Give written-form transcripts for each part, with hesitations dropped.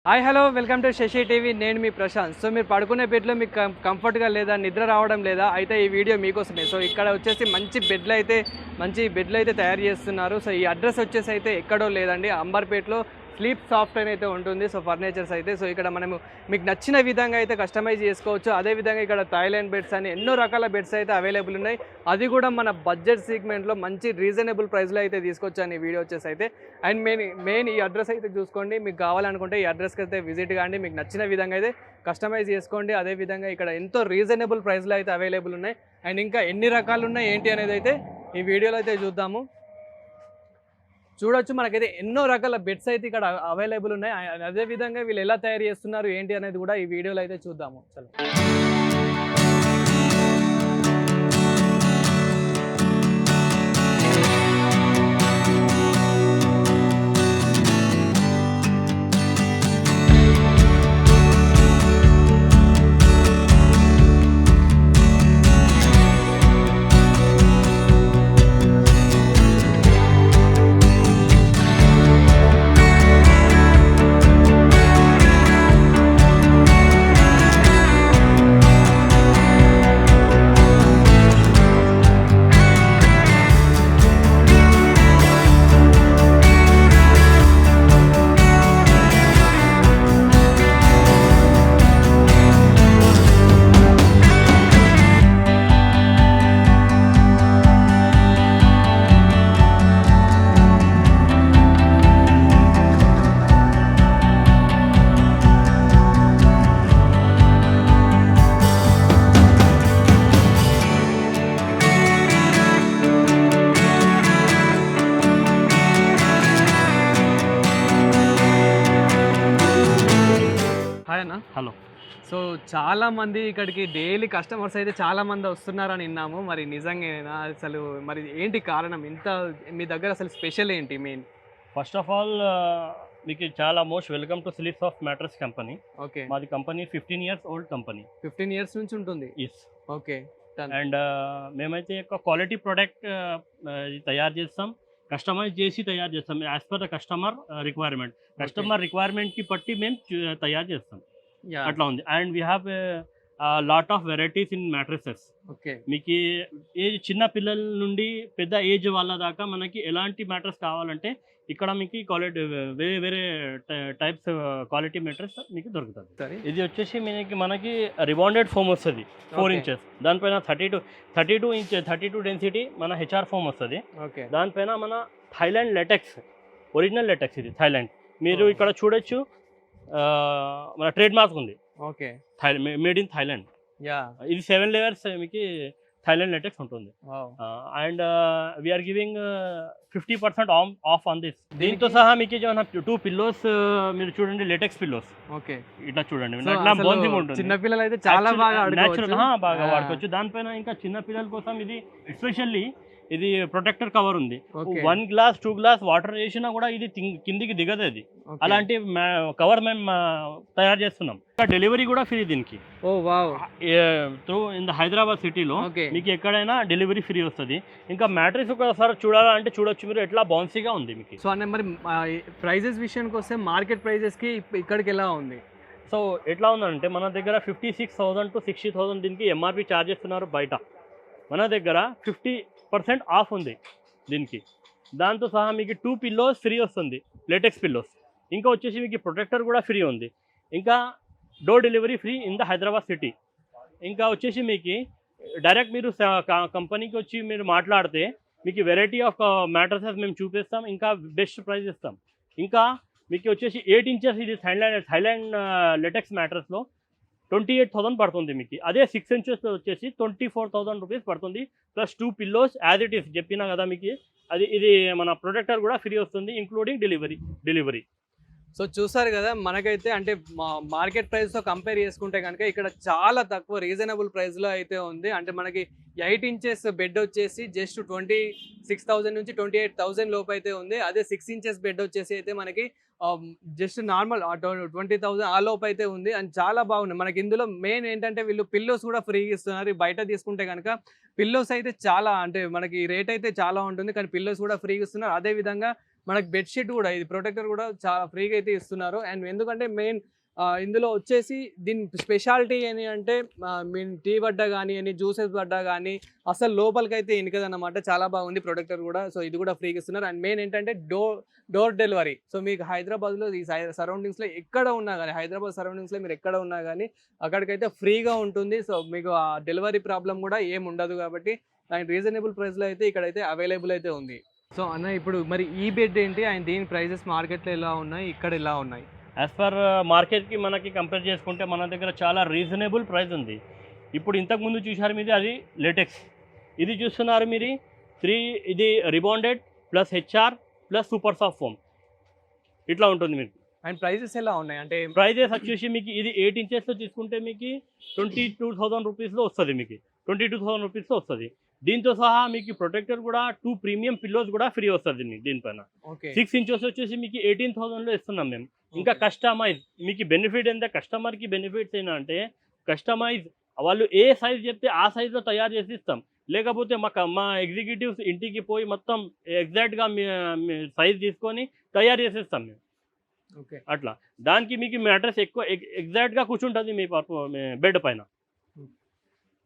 Hi hello welcome to Sasi TV. నేను మీ Prashanth. So మీరు పడుకునే బెడ్లో మీకు కంఫర్ట్గా లేదా, నిద్ర రావడం లేదా అయితే ఈ వీడియో మీకోసమే. సో ఇక్కడ వచ్చేసి మంచి బెడ్లు అయితే తయారు చేస్తున్నారు. సో ఈ అడ్రస్ వచ్చేసి అయితే ఎక్కడో లేదండి, అంబర్పేటలో స్లీప్ సాఫ్ట్ అని అయితే ఉంటుంది. సో ఫర్నిచర్స్ అయితే సో ఇక్కడ మనము మీకు నచ్చిన విధంగా అయితే కస్టమైజ్ చేసుకోవచ్చు. అదేవిధంగా ఇక్కడ థాయిలాండ్ బెడ్స్ అని ఎన్నో రకాల బెడ్స్ అయితే అవైలబుల్ ఉన్నాయి. అది కూడా మన బడ్జెట్ సెగ్మెంట్లో మంచి రీజనబుల్ ప్రైస్లో అయితే తీసుకొచ్చాను ఈ వీడియో వచ్చేసి అయితే. అండ్ మెయిన్ ఈ అడ్రస్ అయితే చూసుకోండి. మీకు కావాలనుకుంటే ఈ అడ్రస్కి అయితే విజిట్ కాండి, మీకు నచ్చిన విధంగా అయితే కస్టమైజ్ చేసుకోండి. అదేవిధంగా ఇక్కడ ఎంతో రీజనబుల్ ప్రైస్లో అయితే అవైలబుల్ ఉన్నాయి. అండ్ ఇంకా ఎన్ని రకాలు ఉన్నాయి ఏంటి అనేది అయితే ఈ వీడియోలో అయితే చూద్దాము. చూడొచ్చు, మనకైతే ఎన్నో రకాల బెడ్స్ అయితే ఇక్కడ అవైలబుల్ ఉన్నాయి. అదేవిధంగా వీళ్ళు ఎలా తయారు చేస్తున్నారు ఏంటి అనేది కూడా ఈ వీడియోలో అయితే చూద్దాము. చలో. హలో. సో చాలా మంది ఇక్కడికి డైలీ కస్టమర్స్ అయితే చాలా మంది వస్తున్నారని విన్నాము. మరి నిజంగా అసలు మరి ఏంటి కారణం? ఇంత మీ దగ్గర అసలు స్పెషల్ ఏంటి మెయిన్? ఫస్ట్ ఆఫ్ ఆల్ మీకు చాలా most welcome to Sleep Soft mattress company. Okay. మాది company 15 years old company. 15 years నుంచి ఉంటుంది. ఎస్. ఓకే. అండ్ మేమైతే ఒక క్వాలిటీ ప్రోడక్ట్ తయారు చేస్తాం, కస్టమైజ్ చేసి తయారు చేస్తాం as per the customer requirement. Customer రిక్వైర్మెంట్కి బట్టి మేము తయారు చేస్తాం. అట్లా ఉంది. And we have lot of varieties in mattresses. Okay. మీకు ఏజ్ చిన్న పిల్లల నుండి పెద్ద ఏజ్ వాళ్ళ దాకా మనకి ఎలాంటి మ్యాట్రెస్ కావాలంటే ఇక్కడ మీకు క్వాలిటీ వేరే వేరే టైప్స్ క్వాలిటీ మ్యాట్రెస్ మీకు దొరుకుతుంది. ఇది వచ్చేసి మనకి రిబాండెడ్ ఫోమ్ వస్తుంది 4 ఇంచెస్. దానిపైన 32 డెన్సిటీ మన హెచ్ఆర్ ఫోమ్ వస్తుంది. దానిపైన మన థాయిలాండ్ లెటెక్స్, ఒరిజినల్ లెటెక్స్. ఇది థాయిలాండ్. మీరు ఇక్కడ చూడొచ్చు, మన ట్రేడ్ మార్క్ ఉంది. ఓకే. Made in Thailand. ఇది 7 లేయర్స్ మీకు థాయిలాండ్ లెటెక్స్ ఉంటుంది. And we are giving 50% off on this. దీంతో సహా మీకు 2 పిల్లోస్ మీరు చూడండి, లెటెక్స్ పిల్లోస్. ఓకే. ఇట్లా చూడండి, చిన్న పిల్లలు అయితే చాలా బాగా వాడుకోవచ్చు. దానిపైన ఇంకా చిన్న పిల్లల కోసం ఇది ఎస్పెషల్లీ ఇది ప్రొటెక్టర్ కవర్ ఉంది. 1 గ్లాస్ 2 గ్లాస్ వాటర్ వేసినా కూడా ఇది కిందికి దిగదు. అది అలాంటి కవర్ మేము తయారు చేస్తున్నాం. డెలివరీ కూడా ఫ్రీ దీనికి. త్రూ ఇన్ ద హైదరాబాద్ సిటీలో మీకు ఎక్కడైనా డెలివరీ ఫ్రీ వస్తుంది. ఇంకా మ్యాట్రెస్ ఒకసారి చూడాలంటే చూడొచ్చు మీరు, ఎట్లా బౌన్సీగా ఉంది మీకు. సో అన్న మరి ప్రైజెస్ విషయానికి వస్తే మార్కెట్ ప్రైజెస్కి ఇక్కడికి ఎలా ఉంది? సో ఎట్లా ఉందంటే మన దగ్గర 56,000 to 60,000 దీనికి ఎంఆర్పి ఛార్జ్ చేస్తున్నారు బయట. మన దగ్గర 50% ఆఫ్ ఉంది దీనికి. దాంతో సహా మీకు 2 పిల్లోస్ ఫ్రీ వస్తుంది, లేటెక్స్ పిల్లోస్. ఇంకా వచ్చేసి మీకు ప్రొటెక్టర్ కూడా ఫ్రీ ఉంది. ఇంకా door delivery free in the Hyderabad city. ఇంకా వచ్చేసి మీకు డైరెక్ట్ మీరు కంపెనీకి వచ్చి మీరు మాట్లాడితే మీకు వెరైటీ ఆఫ్ మ్యాట్రసెస్ మేము చూపిస్తాం, ఇంకా బెస్ట్ ప్రైస్ ఇస్తాం. ఇంకా మీకు వచ్చేసి 8 ఇంచెస్ ఇది థాయిలాండ్ లెటెక్స్ మ్యాట్రస్లో 28,000 పడుతుంది మీకు. అదే 6 ఇంచెస్ వచ్చేసి 24,000 రూపీస్ పడుతుంది. Plus 2 pillows as it is చెప్పినా కదా మీకు. ఇది మన ప్రొటెక్టర్ కూడా ఫ్రీ వస్తుంది, ఇంక్లూడింగ్ డెలివరీ. సో చూసారు కదా, మనకైతే అంటే మార్కెట్ ప్రైస్తో కంపేర్ చేసుకుంటే కనుక ఇక్కడ చాలా తక్కువ రీజనబుల్ ప్రైస్లో అయితే ఉంది. అంటే మనకి 8 ఇంచెస్ బెడ్ వచ్చేసి జస్ట్ 26,000 నుంచి 28,000 లోపు అయితే ఉంది. అదే 6 ఇంచెస్ బెడ్ వచ్చేసి అయితే మనకి జస్ట్ నార్మల్ 20,000 ఆ లోపు అయితే ఉంది. అండ్ చాలా బాగుంది. మనకి ఇందులో మెయిన్ ఏంటంటే వీళ్ళు పిల్లోస్ కూడా ఫ్రీగా ఇస్తున్నారు. బయట తీసుకుంటే కనుక పిల్లోస్ అయితే చాలా అంటే మనకి రేట్ అయితే చాలా ఉంటుంది, కానీ పిల్లోస్ కూడా ఫ్రీగా ఇస్తున్నారు. అదేవిధంగా మనకి బెడ్షీట్ కూడా ఇది ప్రొటెక్టర్ కూడా చాలా ఫ్రీగా అయితే ఇస్తున్నారు. అండ్ ఎందుకంటే మెయిన్ ఇందులో వచ్చేసి దీని స్పెషాలిటీ ఏంటి అంటే మీన్ టీ పడ్డా కానీ జ్యూసెస్ పడ్డా కానీ అసలు లోపలికైతే ఇనకదన్నమాట. చాలా బాగుంది ప్రొటెక్టర్ కూడా. సో ఇది కూడా ఫ్రీగా ఇస్తున్నారు. అండ్ మెయిన్ ఏంటంటే డోర్ డెలివరీ. సో మీకు హైదరాబాద్లో ఈ సరౌండింగ్స్లో ఎక్కడ ఉన్నా కానీ, హైదరాబాద్ సరౌండింగ్స్లో మీరు ఎక్కడ ఉన్నా కానీ అక్కడికైతే ఫ్రీగా ఉంటుంది. సో మీకు ఆ డెలివరీ ప్రాబ్లం కూడా ఏమి ఉండదు కాబట్టి అండ్ రీజనబుల్ ప్రైస్లో అయితే ఇక్కడైతే అవైలబుల్ అయితే ఉంది. సో అన్న ఇప్పుడు మరి ఈ బెడ్ ఏంటి అండ్ దీని ప్రైజెస్ మార్కెట్లో ఎలా ఉన్నాయి, ఇక్కడ ఎలా ఉన్నాయి? యాజ్ పర్ మార్కెట్కి మనకి కంపేర్ చేసుకుంటే మన దగ్గర చాలా రీజనబుల్ ప్రైస్ ఉంది. ఇప్పుడు ఇంతకుముందు చూసారు మీది అది లేటెక్స్, ఇది చూస్తున్నారు మీరు ఇది rebonded plus HR plus super soft foam ఇట్లా ఉంటుంది మీకు. అండ్ ప్రైజెస్ ఎలా ఉన్నాయి అంటే? ప్రైజెస్ వచ్చేసి మీకు ఇది 8 ఇంచెస్లో తీసుకుంటే మీకు 22,000 రూపీస్లో వస్తుంది. మీకు 22,000 రూపీస్లో వస్తుంది. దీంతో సహా మీకు ప్రొటెక్టర్ కూడా 2 ప్రీమియం పిల్లోస్ కూడా ఫ్రీ వస్తుంది దీనిపైన. 6 ఇంచెస్ వచ్చేసి మీకు 18,000లో ఇస్తున్నాం మేము. ఇంకా కస్టమైజ్ మీకు బెనిఫిట్ ఎంత, కస్టమర్కి బెనిఫిట్స్ ఏంటంటే కస్టమైజ్ వాళ్ళు ఏ సైజ్ చెప్తే ఆ సైజ్లో తయారు చేసి ఇస్తాం. లేకపోతే మా ఎగ్జిక్యూటివ్స్ ఇంటికి పోయి మొత్తం ఎగ్జాక్ట్గా సైజ్ తీసుకొని తయారు చేసి ఇస్తాం మేము. అట్లా దానికి మీకు మ్యాట్రెస్ ఎక్కువ ఎగ్జాక్ట్గా కూర్చుంటుంది మీ బెడ్ పైన.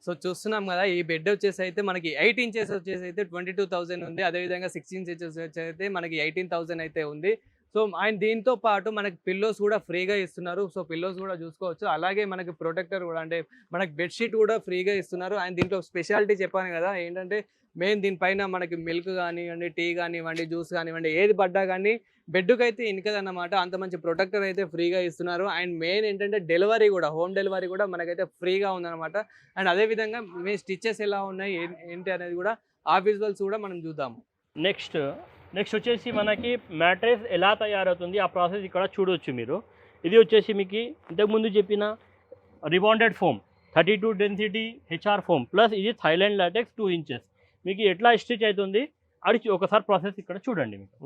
సో చూస్తున్నాం కదా, ఈ బెడ్ వచ్చేసి అయితే మనకి 8 ఇంచెస్ వచ్చేసి అయితే 22,000 ఉంది. అదేవిధంగా 6 ఇంచెస్ వచ్చేసి అయితే మనకి 18,000 అయితే ఉంది. సో అండ్ దీంతో పాటు మనకి పిల్లోస్ కూడా ఫ్రీగా ఇస్తున్నారు. సో పిల్లోస్ కూడా చూసుకోవచ్చు. అలాగే మనకి ప్రొటెక్టర్ కూడా అంటే మనకి బెడ్షీట్ కూడా ఫ్రీగా ఇస్తున్నారు. అండ్ దీంట్లో స్పెషాలిటీ చెప్పాను కదా ఏంటంటే మెయిన్ దీనిపైన మనకి మిల్క్ కానివ్వండి, టీ కానివ్వండి, జ్యూస్ కానివ్వండి ఏది పడ్డా కానీ బెడ్కి అయితే ఇనకదన్నమాట. అంత మంచి ప్రొటెక్టర్ అయితే ఫ్రీగా ఇస్తున్నారు. అండ్ మెయిన్ ఏంటంటే డెలివరీ కూడా, హోమ్ డెలివరీ కూడా మనకైతే ఫ్రీగా ఉందన్నమాట. అండ్ అదేవిధంగా మీ స్టిచెస్ ఎలా ఉన్నాయి ఏంటి అనేది కూడా ఆ విజువల్స్ కూడా మనం చూద్దాము. నెక్స్ట్ వచ్చేసి మనకి మ్యాట్రెస్ ఎలా తయారవుతుంది ఆ ప్రాసెస్ ఇక్కడ చూడవచ్చు మీరు. ఇది వచ్చేసి మీకు ఇంతకుముందు చెప్పిన rebonded foam 32 density HR foam plus ఇది థైలాండ్ లాటెక్స్ 2 ఇంచెస్ మీకు ఎట్లా స్టిచ్ అవుతుంది అది ఒకసారి ప్రాసెస్ ఇక్కడ చూడండి. మీకు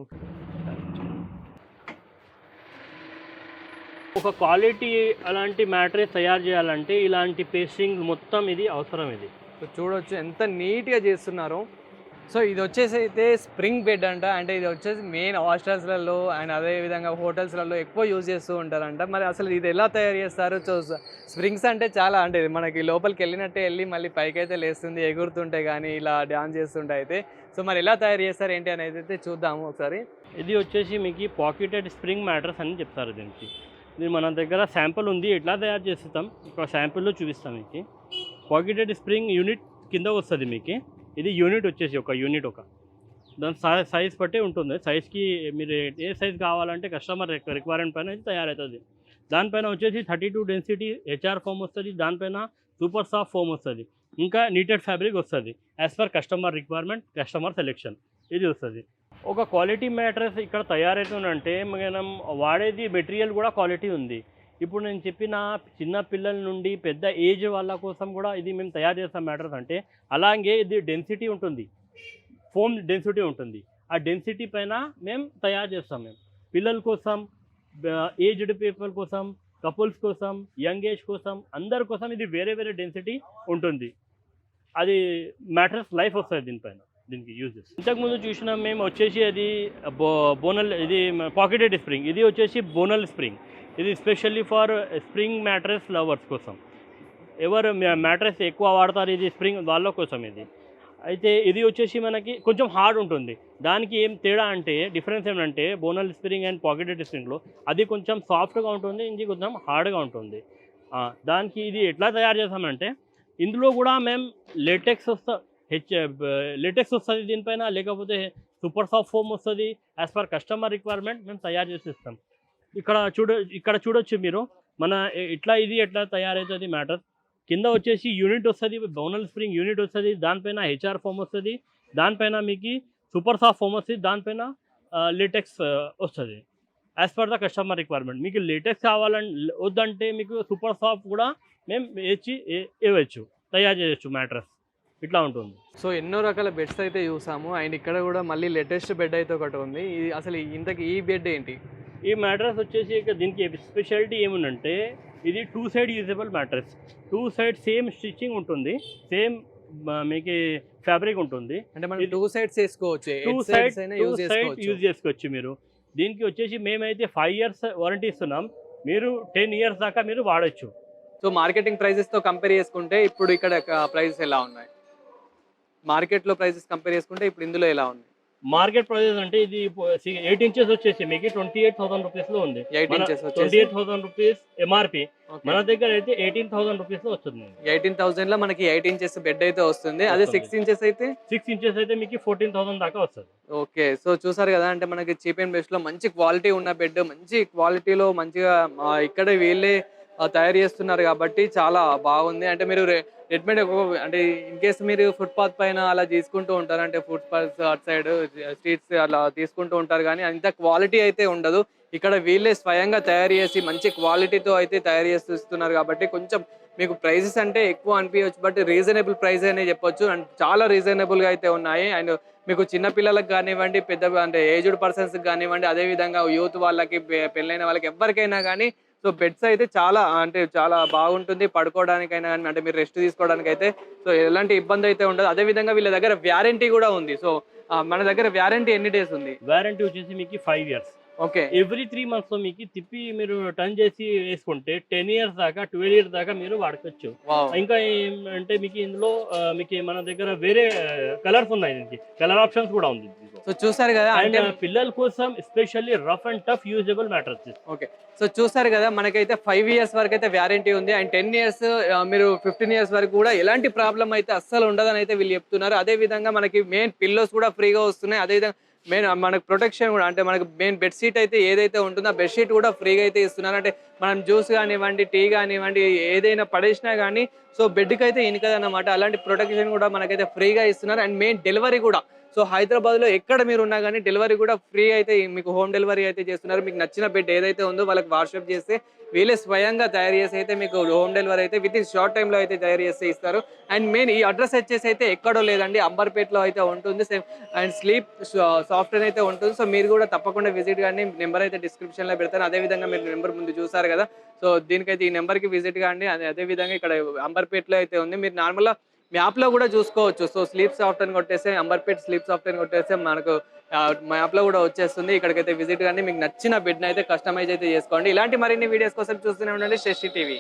ఒక క్వాలిటీ అలాంటి మ్యాట్రెస్ తయారు చేయాలంటే ఇలాంటి పేస్టింగ్ మొత్తం ఇది అవసరం. ఇది సో చూడవచ్చు ఎంత నీట్గా చేస్తున్నారు. సో ఇది వచ్చేసి అయితే స్ప్రింగ్ బెడ్ అంట. అంటే ఇది వచ్చేసి మెయిన్ హాస్టల్స్లలో అండ్ అదేవిధంగా హోటల్స్లలో ఎక్కువ యూజ్ చేస్తూ ఉంటారంట. మరి అసలు ఇది ఎలా తయారు చేస్తారు? సో స్ప్రింగ్స్ అంటే చాలా అంటే మనకి లోపలికి వెళ్ళినట్టే వెళ్ళి మళ్ళీ పైకి అయితే లేస్తుంది, ఎగురుతుంటే కానీ ఇలా డాన్స్ చేస్తుంటే అయితే. సో మరి ఎలా తయారు చేస్తారు ఏంటి అనేది అయితే చూద్దాము ఒకసారి. ఇది వచ్చేసి మీకు పాకెటెడ్ స్ప్రింగ్ మ్యాట్రెస్ అని చెప్తారు దీనికి. ఇది మన దగ్గర శాంపుల్ ఉంది, ఎట్లా తయారు చేస్తాం ఇక్కడ శాంపుల్లో చూపిస్తాం. మీకు పాకెటెడ్ స్ప్రింగ్ యూనిట్ కింద వస్తుంది. మీకు ఇది యూనిట్ వచ్చేసి ఒక దాని సైజ్ బట్టే ఉంటుంది. సైజ్కి మీరు ఏ సైజ్ కావాలంటే కస్టమర్ రిక్వైర్మెంట్ పైన ఇది తయారవుతుంది. దానిపైన వచ్చేసి 32 డెన్సిటీ హెచ్ఆర్ ఫోమ్ వస్తుంది. దానిపైన సూపర్ సాఫ్ట్ ఫోమ్ వస్తుంది. ఇంకా నీటెడ్ ఫ్యాబ్రిక్ వస్తుంది. As per customer requirement, customer selection ఇది వస్తుంది. ఒక క్వాలిటీ మ్యాట్రెస్ ఇక్కడ తయారవుతుందంటే మనం వాడేది మెటీరియల్ కూడా క్వాలిటీ ఉంది. ఇప్పుడు నేను చెప్పిన చిన్న పిల్లల నుండి పెద్ద ఏజ్ వాళ్ళ కోసం కూడా ఇది మేము తయారు చేస్తాం మ్యాట్రెస్ అంటే. అలాగే ఇది డెన్సిటీ ఉంటుంది, ఫోమ్ డెన్సిటీ ఉంటుంది. ఆ డెన్సిటీ పైన మేము తయారు చేస్తాం. మేము పిల్లల కోసం, ఏజ్డ్ పీపుల్ కోసం, కపుల్స్ కోసం, యంగ్ ఏజ్ కోసం, అందరి కోసం ఇది వేరే వేరే డెన్సిటీ ఉంటుంది. అది మ్యాట్రెస్ లైఫ్ వస్తుంది దీనిపైన, దీనికి యూజెస్. ఇంతకుముందు చూసినాం మేము వచ్చేసి అది బోనల్, ఇది పాకెటెడ్ స్ప్రింగ్. ఇది వచ్చేసి బోనల్ స్ప్రింగ్. ఇది specially for spring mattress lovers కోసం. ఎవరు మ్యాట్రెస్ ఎక్కువ వాడతారు ఇది స్ప్రింగ్ వాళ్ళ కోసం ఇది. అయితే ఇది వచ్చేసి మనకి కొంచెం హార్డ్ ఉంటుంది. దానికి ఏం తేడా అంటే డిఫరెన్స్ ఏమంటే బోనల్ స్ప్రింగ్ అండ్ పాకెటెడ్ స్ప్రింగ్లో అది కొంచెం సాఫ్ట్గా ఉంటుంది, ఇది కొంచెం హార్డ్గా ఉంటుంది. దానికి ఇది ఎట్లా తయారు చేస్తామంటే ఇందులో కూడా మేము లేటెక్స్ వస్తుంది దీనిపైన, లేకపోతే సూపర్ సాఫ్ట్ ఫోమ్ వస్తుంది. యాజ్ పర్ కస్టమర్ రిక్వైర్మెంట్ మేము తయారు చేసి ఇస్తాం. ఇక్కడ చూడొచ్చు మీరు మన ఎట్లా తయారవుతుంది మ్యాటర్. కింద వచ్చేసి యూనిట్ వస్తుంది, బోనల్ స్ప్రింగ్ యూనిట్ వస్తుంది. దానిపైన హెచ్ఆర్ ఫోమ్ వస్తుంది. దానిపైన మీకు సూపర్ సాఫ్ట్ ఫోమ్ వస్తుంది. దానిపైన లేటెక్స్ వస్తుంది as per the customer requirement. మీకు లేటెక్స్ వద్దంటే మీకు సూపర్ సాఫ్ట్ కూడా మేము ఇవ్వచ్చు, తయారు చేయొచ్చు మ్యాట్రెస్. ఇట్లా ఉంటుంది. సో ఎన్నో రకాల బెడ్స్ అయితే చూసాము. అండ్ ఇక్కడ కూడా మళ్ళీ లేటెస్ట్ బెడ్ అయితే ఒకటి ఉంది. ఇది అసలు ఇంతకీ ఈ బెడ్ ఏంటి? ఈ మ్యాట్రెస్ వచ్చేసి దీనికి స్పెషాలిటీ ఏముందంటే ఇది 2 side usable mattress. 2 side same stitching ఉంటుంది, సేమ్ మీకు ఫ్యాబ్రిక్ ఉంటుంది. అంటే మనం ఇది 2 సైడ్స్ వేసుకోవచ్చు, టూ 8 సైడ్ సైడ్స్ అయినా టూ యూజ్ సైడ్ చేసుకోవచ్చు. యూజ్ చేసుకోవచ్చు మీరు. దీనికి వచ్చేసి మేమైతే 5 ఇయర్స్ వారంటీ ఇస్తున్నాం. మీరు 10 ఇయర్స్ దాకా మీరు వాడొచ్చు. సో మార్కెటింగ్ ప్రైజెస్తో కంపేర్ చేసుకుంటే ఇప్పుడు ఇక్కడ ప్రైజెస్ ఎలా ఉన్నాయి? మార్కెట్లో ప్రైజెస్ కంపేర్ చేసుకుంటే ఇప్పుడు ఇందులో ఎలా ఉంది? మార్కెట్ ప్రైజెస్ అంటే ఇది 8 ఇంచెస్ వచ్చేసి మీకు 28,000 రూపీస్లో ఉంది. 8 మన ఇంచెస్ వచ్చేసి 28,000 రూపీస్ ఎంఆర్పి. ఓకే. మన దగ్గర అయితే 18,000 రూపీస్లో వస్తుంది. 18,000లో మనకి 8 ఇంచెస్ బెడ్ అయితే వస్తుంది. అదే 6 ఇంచెస్ అయితే 6 ఇంచెస్ అయితే మీకు 14,000 దాకా వస్తుంది. ఓకే. సో చూసారు కదా! అంటే మనకి చీప్ అండ్ బెస్ట్‌లో మంచి క్వాలిటీ ఉన్న బెడ్, మంచి క్వాలిటీలో మంచిగా ఇక్కడే వీళ్ళే తయారు చేస్తున్నారు కాబట్టి చాలా బాగుంది. అంటే మీరు రెడీమేడ్ అంటే ఇన్ కేస్ మీరు ఫుట్‌పాత్ పైన అలా తీసుకుంటూ ఉంటారు. అంటే ఫుట్‌పాత్స్ అటు సైడ్ స్ట్రీట్స్ అలా తీసుకుంటూ ఉంటారు గానీ అంత క్వాలిటీ అయితే ఉండదు. ఇక్కడ వీళ్ళే స్వయంగా తయారు చేసి మంచి క్వాలిటీతో అయితే తయారు చేసి ఇస్తున్నారు కాబట్టి కొంచెం మీకు ప్రైజెస్ అంటే ఎక్కువ అనిపియొచ్చు. బట్ రీజనబుల్ ప్రైస్ అనే చెప్పొచ్చు. అండ్ చాలా రీజనబుల్‌గా అయితే ఉన్నాయి. అండ్ మీకు చిన్న పిల్లలకు గానివ్వండి, పెద్ద అంటే ఏజ్డ్ పర్సన్స్‌కి గానివ్వండి, అదే విధంగా యూత్ వాళ్ళకి, పెళ్ళైన వాళ్ళకి ఎవ్వరికైనా గానీ సో బెడ్స్ అయితే చాలా అంటే చాలా బాగుంటుంది. పడుకోవడానికైనా గానీ అంటే మీరు రెస్ట్ తీసుకోవడానికైతే సో ఎలాంటి ఇబ్బంది అయితే ఉండదు. అదే విధంగా వీళ్ళ దగ్గర వారంటీ కూడా ఉంది. సో మన దగ్గర వారంటీ ఎన్ని డేస్ ఉంది? వారంటీ వచ్చేసి మీకు 5 ఇయర్స్. ఓకే. ఎవ్రీ 3 మంత్స్‌లో మీకు తిప్పి మీరు టర్న్ చేసి వేసుకుంటే 10 ఇయర్స్ దాకా, 12 ఇయర్స్ దాకా మీరు వాడుకోవచ్చు. వావ్! ఇంకా అంటే మీకు ఇందులో మీకు మన దగ్గర వేరే కలర్స్ ఉన్నాయి. దీనికి కలర్ ఆప్షన్స్ కూడా ఉంది దీంట్లో. సో చూసారు కదా! అండ్ అంటే పిల్లల కోసం especially rough and tough usable mattresses. Okay. So చూసారు కదా! మనకైతే 5 ఇయర్స్ వరకైతే వారంటీ ఉంది. అండ్ 10 ఇయర్స్ మీరు 15 ఇయర్స్ వరకు కూడా ఎలాంటి ప్రాబ్లమ్ అయితే అస్సలు ఉండదని అయితే వీళ్ళు చెప్తున్నారు. అదే విధంగా మనకి మెయిన్ పిల్లోస్ కూడా ఫ్రీగా వస్తున్నాయి. అదే విధంగా మెయిన్ మనకు ప్రొటెక్షన్ కూడా అంటే మనకు మెయిన్ బెడ్ షీట్ అయితే ఏదైతే ఉంటుందో ఆ బెడ్ షీట్ కూడా ఫ్రీగా అయితే ఇస్తున్నారు. అంటే మనం జ్యూస్ కానివ్వండి, టీ కానివ్వండి ఏదైనా పడేసినా కానీ సో బెడ్‌కి అయితే ఇనకదన్నమాట. అలాంటి ప్రొటెక్షన్ కూడా మనకైతే ఫ్రీగా ఇస్తున్నారు. అండ్ మెయిన్ డెలివరీ కూడా సో హైదరాబాద్‌లో ఎక్కడ మీరున్నా గానీ డెలివరీ కూడా ఫ్రీ అయితే మీకు హోమ్ డెలివరీ అయితే చేస్తున్నారు. మీకు నచ్చిన బెడ్ ఏదైతే ఉందో వాళ్ళకి వాట్సాప్ చేస్తే వీళ్ళే స్వయంగా తయారు చేసి అయితే మీకు హోమ్ డెలివరీ అయితే వితిన్ షార్ట్ టైమ్‌లో అయితే తయారు చేసి ఇస్తారు. అండ్ మెయిన్ ఈ అడ్రస్ వచ్చేసి అయితే ఎక్కడో లేదండి, అంబర్‌పేటలో అయితే ఉంటుంది. సేమ్ అండ్ స్లీప్ సాఫ్ట్‌వేర్ అయితే ఉంటుంది. సో మీరు కూడా తప్పకుండా విజిట్ కండి. నెంబర్ అయితే డిస్క్రిప్షన్‌లో పెడతాను. అదే విధంగా మీరు నెంబర్ ముందు చూసారు కదా! సో దీనికైతే ఈ నెంబర్‌కి విజిట్ కండి. అదే విధంగా ఇక్కడ అంబర్‌పేటలో అయితే ఉంది. మీరు నార్మల్‌గా మ్యాప్‌లో కూడా చూసుకోవచ్చు. సో స్లీప్ సాఫ్ట్ అని కొట్టేస్తే అంబర్‌పేట్ స్లీప్ సాఫ్ట్ అని కొట్టేస్తే మనకు మ్యాప్‌లో కూడా వచ్చేస్తుంది. ఇక్కడికైతే విజిట్ కండి. మీకు నచ్చిన బెడ్‌ని అయితే కస్టమైజ్ అయితే చేసుకోండి. ఇలాంటి మరిన్ని వీడియోస్ కోసం చూస్తూనే ఉండండి శశి టీవీ.